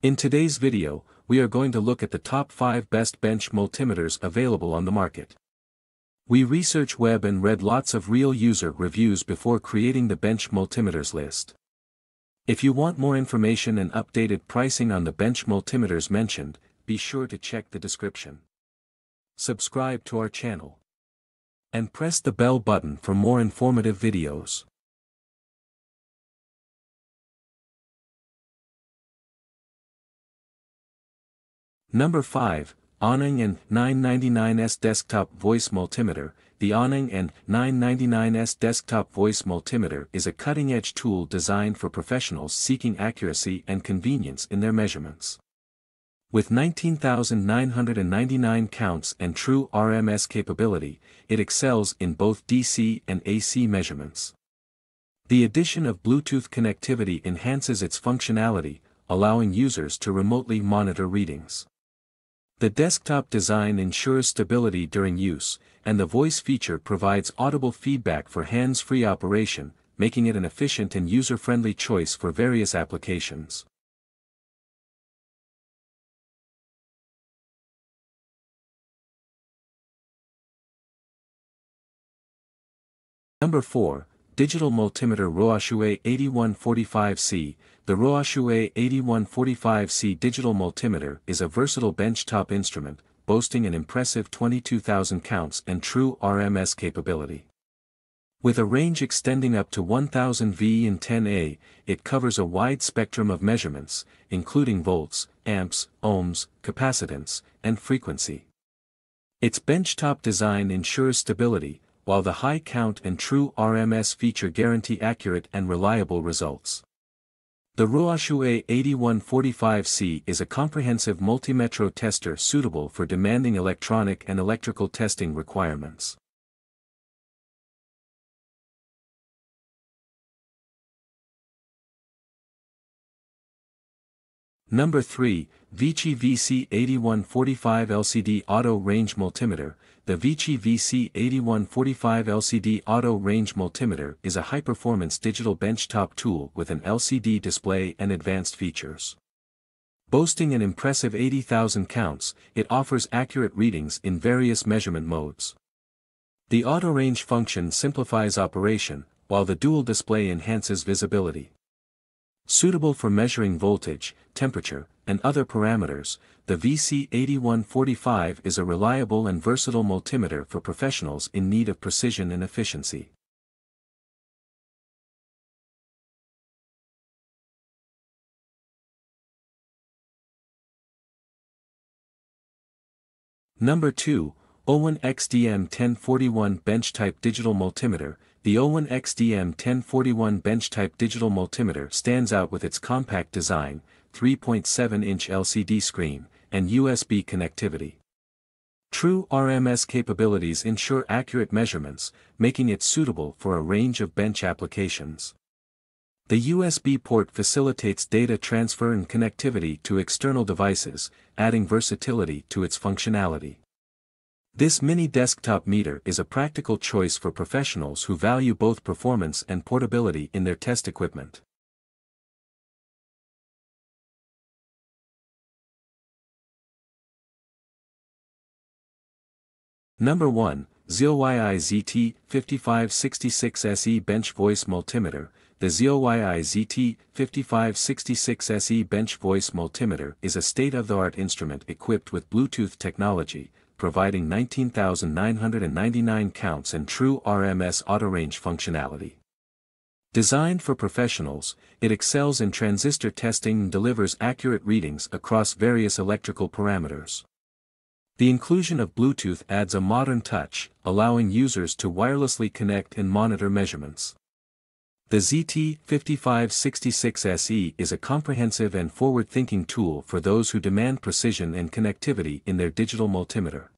In today's video, we are going to look at the top 5 best bench multimeters available on the market. We researched web and read lots of real user reviews before creating the bench multimeters list. If you want more information and updated pricing on the bench multimeters mentioned, be sure to check the description. Subscribe to our channel. And press the bell button for more informative videos. Number 5, ANENG and 999S Desktop Voice Multimeter. The ANENG and 999S Desktop Voice Multimeter is a cutting-edge tool designed for professionals seeking accuracy and convenience in their measurements. With 19,999 counts and true RMS capability, it excels in both DC and AC measurements. The addition of Bluetooth connectivity enhances its functionality, allowing users to remotely monitor readings. The desktop design ensures stability during use, and the voice feature provides audible feedback for hands-free operation, making it an efficient and user-friendly choice for various applications. Number 4, Digital Multimeter RuoShui 8145C. The RuoShui 8145C digital multimeter is a versatile benchtop instrument, boasting an impressive 22,000 counts and true RMS capability. With a range extending up to 1000 V and 10A, it covers a wide spectrum of measurements, including volts, amps, ohms, capacitance, and frequency. Its benchtop design ensures stability, while the high count and true RMS feature guarantee accurate and reliable results. The RuoShui 8145C is a comprehensive multimetro tester suitable for demanding electronic and electrical testing requirements. Number 3, VICI VC8145 LCD Auto Range Multimeter. The VICI VC8145 LCD Auto Range Multimeter is a high-performance digital benchtop tool with an LCD display and advanced features. Boasting an impressive 80,000 counts, it offers accurate readings in various measurement modes. The auto range function simplifies operation, while the dual display enhances visibility. Suitable for measuring voltage, temperature, and other parameters, the VC8145 is a reliable and versatile multimeter for professionals in need of precision and efficiency. Number 2, OWON XDM1041 Bench-Type Digital Multimeter. The OWON XDM1041 Bench-Type Digital Multimeter stands out with its compact design, 3.7-inch LCD screen, and USB connectivity. True RMS capabilities ensure accurate measurements, making it suitable for a range of bench applications. The USB port facilitates data transfer and connectivity to external devices, adding versatility to its functionality. This mini desktop meter is a practical choice for professionals who value both performance and portability in their test equipment. Number 1, ZOYI ZT5566SE Bench Voice Multimeter. The ZOYI ZT5566SE Bench Voice Multimeter is a state-of-the-art instrument equipped with Bluetooth technology, providing 19,999 counts and true RMS auto-range functionality. Designed for professionals, it excels in transistor testing and delivers accurate readings across various electrical parameters. The inclusion of Bluetooth adds a modern touch, allowing users to wirelessly connect and monitor measurements. The ZT5566SE is a comprehensive and forward-thinking tool for those who demand precision and connectivity in their digital multimeter.